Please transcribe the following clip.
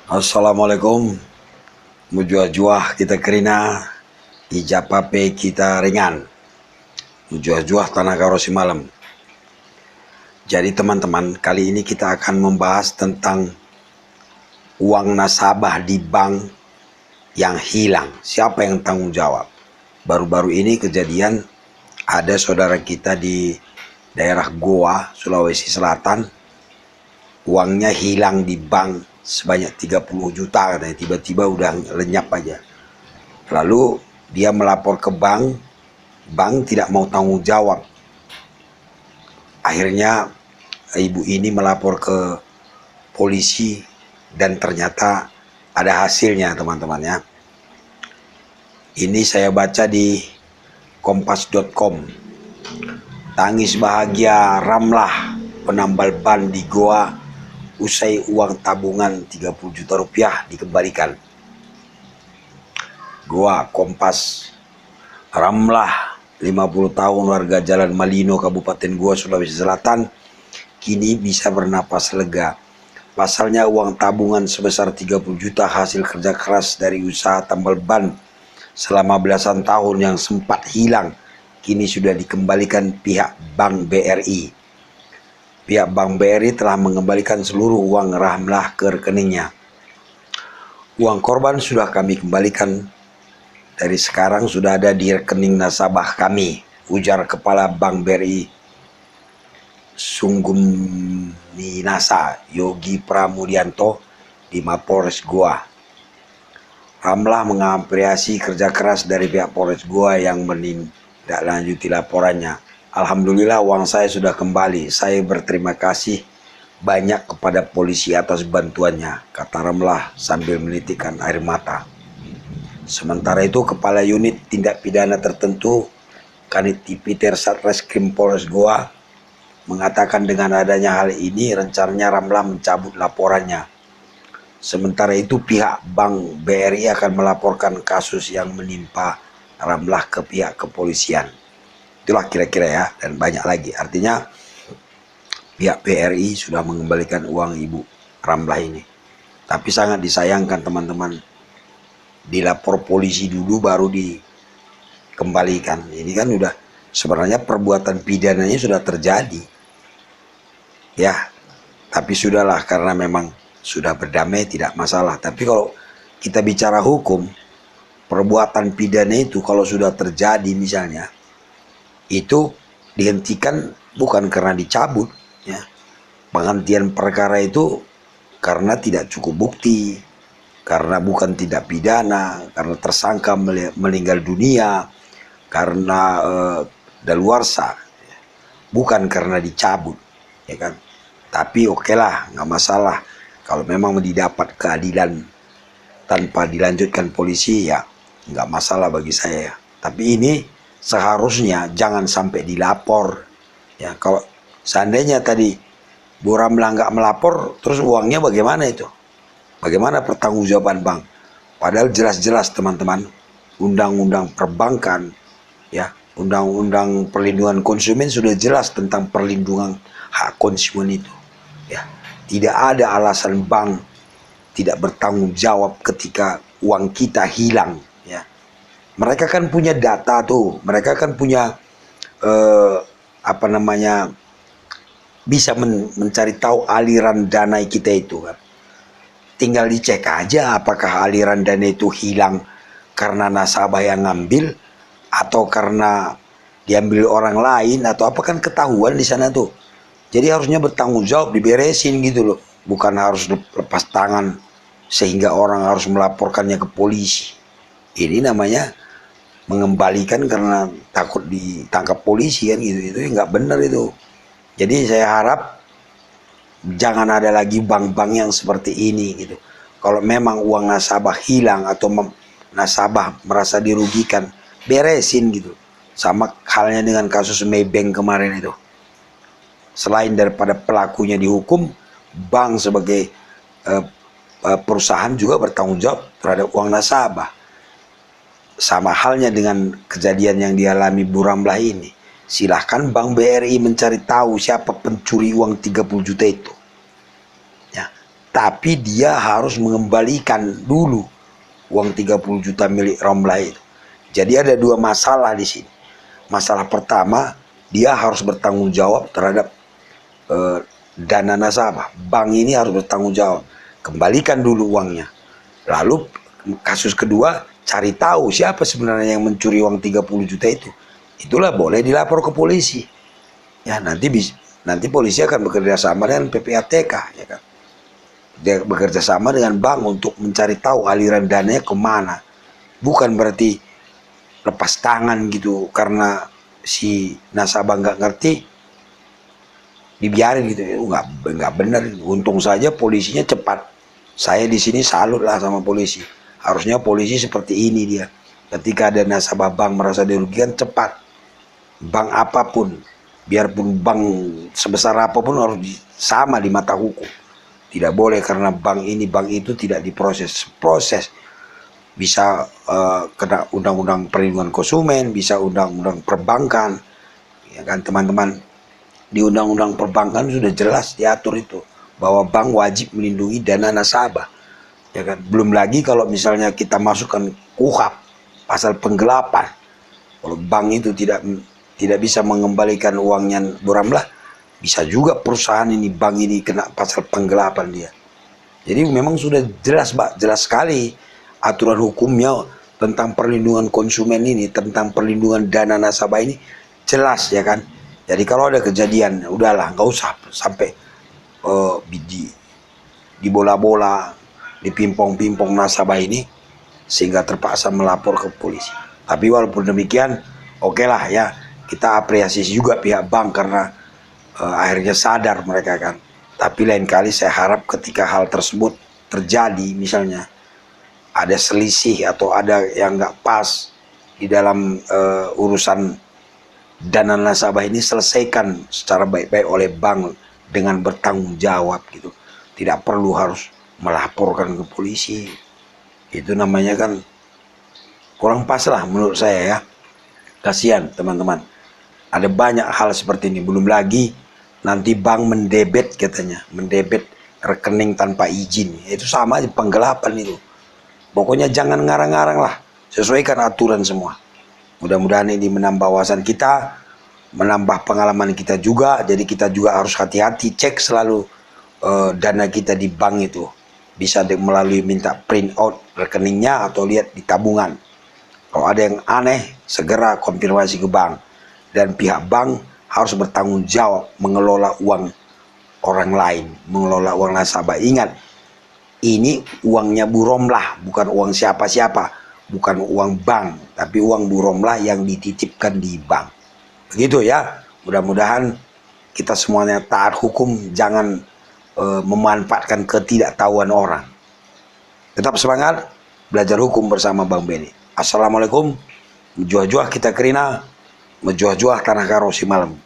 Assalamualaikum. Mujuah-juah kita kerina, ijapape kita ringan. Mujuah-juah tanah karosi malam. Jadi teman-teman, kali ini kita akan membahas tentang uang nasabah di bank yang hilang. Siapa yang tanggung jawab? Baru-baru ini kejadian ada saudara kita di daerah Goa, Sulawesi Selatan. Uangnya hilang di bank sebanyak 30 juta katanya, tiba-tiba udah lenyap aja. Lalu dia melapor ke bank, bank tidak mau tanggung jawab. Akhirnya ibu ini melapor ke polisi dan ternyata ada hasilnya teman-teman ya. Ini saya baca di kompas.com. Tangis bahagia Ramlah penambal ban di Goa usai uang tabungan 30 juta rupiah dikembalikan. Goa, Kompas. Ramlah 50 tahun warga Jalan Malino Kabupaten Goa Sulawesi Selatan kini bisa bernapas lega. Pasalnya uang tabungan sebesar 30 juta hasil kerja keras dari usaha tambal ban selama belasan tahun yang sempat hilang kini sudah dikembalikan pihak Bank BRI. Pihak Bank BRI telah mengembalikan seluruh uang Ramlah ke rekeningnya. Uang korban sudah kami kembalikan. Dari sekarang sudah ada di rekening nasabah kami, ujar Kepala Bank BRI Sungguminasa Yogi Pramudianto di Mapolres Goa. Ramlah mengapresiasi kerja keras dari pihak Polres Goa yang menindaklanjuti laporannya. Alhamdulillah uang saya sudah kembali. Saya berterima kasih banyak kepada polisi atas bantuannya, kata Ramlah sambil menitikkan air mata. Sementara itu, Kepala Unit Tindak Pidana Tertentu Kanit Tipiter Satreskrim Polres Goa mengatakan dengan adanya hal ini rencananya Ramlah mencabut laporannya. Sementara itu pihak Bank BRI akan melaporkan kasus yang menimpa Ramlah ke pihak kepolisian. Itulah kira-kira ya, dan banyak lagi. Artinya pihak BRI sudah mengembalikan uang Ibu Ramlah ini. Tapi sangat disayangkan teman-teman, dilapor polisi dulu baru dikembalikan. Ini kan udah sebenarnya perbuatan pidananya sudah terjadi. Ya, tapi sudahlah karena memang sudah berdamai tidak masalah. Tapi kalau kita bicara hukum, perbuatan pidana itu kalau sudah terjadi misalnya, itu dihentikan bukan karena dicabut ya. Penghentian perkara itu karena tidak cukup bukti, karena bukan tindak pidana, karena tersangka meninggal dunia, karena daluarsa, bukan karena dicabut ya kan. Tapi oke lah, nggak masalah kalau memang didapat keadilan tanpa dilanjutkan polisi, ya nggak masalah bagi saya. Tapi ini seharusnya jangan sampai dilapor ya. Kalau seandainya tadi Bu Ramlah nggak melapor, terus uangnya bagaimana itu? Bagaimana pertanggungjawaban bank? Padahal jelas-jelas teman-teman, undang-undang perbankan ya, undang-undang perlindungan konsumen sudah jelas tentang perlindungan hak konsumen itu ya. Tidak ada alasan bank tidak bertanggung jawab ketika uang kita hilang ya. Mereka kan punya data tuh, mereka kan punya bisa mencari tahu aliran dana kita itu kan. Tinggal dicek aja apakah aliran dana itu hilang karena nasabah yang ngambil atau karena diambil orang lain atau apa, kan ketahuan di sana tuh. Jadi harusnya bertanggung jawab, diberesin gitu loh. Bukan harus lepas tangan sehingga orang harus melaporkannya ke polisi. Ini namanya mengembalikan karena takut ditangkap polisi kan gitu. Itu nggak benar itu. Jadi saya harap jangan ada lagi bank-bank yang seperti ini gitu. Kalau memang uang nasabah hilang atau nasabah merasa dirugikan, beresin gitu. Sama halnya dengan kasus Maybank kemarin itu. Selain daripada pelakunya dihukum, bank sebagai perusahaan juga bertanggung jawab terhadap uang nasabah. Sama halnya dengan kejadian yang dialami Bu Ramlah ini. Silahkan Bank BRI mencari tahu siapa pencuri uang 30 juta itu. Ya, tapi dia harus mengembalikan dulu uang 30 juta milik Romlah itu. Jadi ada dua masalah di sini. Masalah pertama, dia harus bertanggung jawab terhadap dana nasabah. Bank ini harus bertanggung jawab, kembalikan dulu uangnya. Lalu kasus kedua, cari tahu siapa sebenarnya yang mencuri uang 30 juta itu. Itulah boleh dilapor ke polisi. Ya, nanti polisi akan bekerja sama dengan PPATK, ya kan. Dia bekerja sama dengan bank untuk mencari tahu aliran dananya kemana. Bukan berarti lepas tangan gitu karena si nasabah nggak ngerti, dibiarin gitu. Nggak benar. Untung saja polisinya cepat. Saya di sini salut lah sama polisi. Harusnya polisi seperti ini dia. Ketika ada nasabah bank merasa dirugikan, cepat. Bank apapun, biarpun bank sebesar apapun harus sama di mata hukum. Tidak boleh karena bank ini, bank itu tidak diproses. Proses bisa kena undang-undang perlindungan konsumen, bisa undang-undang perbankan. Ya kan teman-teman, di undang-undang perbankan sudah jelas diatur itu bahwa bank wajib melindungi dana nasabah. Ya kan? Belum lagi kalau misalnya kita masukkan KUHP pasal penggelapan. Kalau bank itu tidak bisa mengembalikan uangnya Bu Ramlah, bisa juga perusahaan ini, bank ini kena pasal penggelapan dia. Jadi memang sudah jelas, Pak, jelas sekali aturan hukumnya tentang perlindungan konsumen ini, tentang perlindungan dana nasabah ini jelas, ya kan. Jadi kalau ada kejadian, udahlah, nggak usah sampai di bola-bola, dipimpong-pimpong nasabah ini sehingga terpaksa melapor ke polisi. Tapi walaupun demikian, oke lah ya, kita apresiasi juga pihak bank karena akhirnya sadar mereka kan. Tapi lain kali saya harap ketika hal tersebut terjadi, misalnya ada selisih atau ada yang nggak pas di dalam urusan dana nasabah ini, selesaikan secara baik-baik oleh bank dengan bertanggung jawab gitu. Tidak perlu harus melaporkan ke polisi. Itu namanya kan kurang pas lah menurut saya ya. Kasihan teman-teman, ada banyak hal seperti ini. Belum lagi nanti bank mendebet katanya, mendebet rekening tanpa izin. Itu sama aja penggelapan itu. Pokoknya jangan ngarang-ngarang lah, sesuaikan aturan semua. Mudah-mudahan ini menambah wawasan kita, menambah pengalaman kita juga. Jadi kita juga harus hati-hati, cek selalu dana kita di bank itu. Bisa melalui minta print out rekeningnya atau lihat di tabungan. Kalau ada yang aneh, segera konfirmasi ke bank. Dan pihak bank harus bertanggung jawab mengelola uang orang lain, mengelola uang nasabah. Ingat, ini uangnya Bu Romlah, bukan uang siapa-siapa, bukan uang bank, tapi uang Bu Romlah yang dititipkan di bank. Begitu ya, mudah-mudahan kita semuanya taat hukum, jangan memanfaatkan ketidaktahuan orang. Tetap semangat, belajar hukum bersama Bang Benny. Assalamualaikum. Menjuah-juah kita kerina, menjuah-juah tanah karo si malam.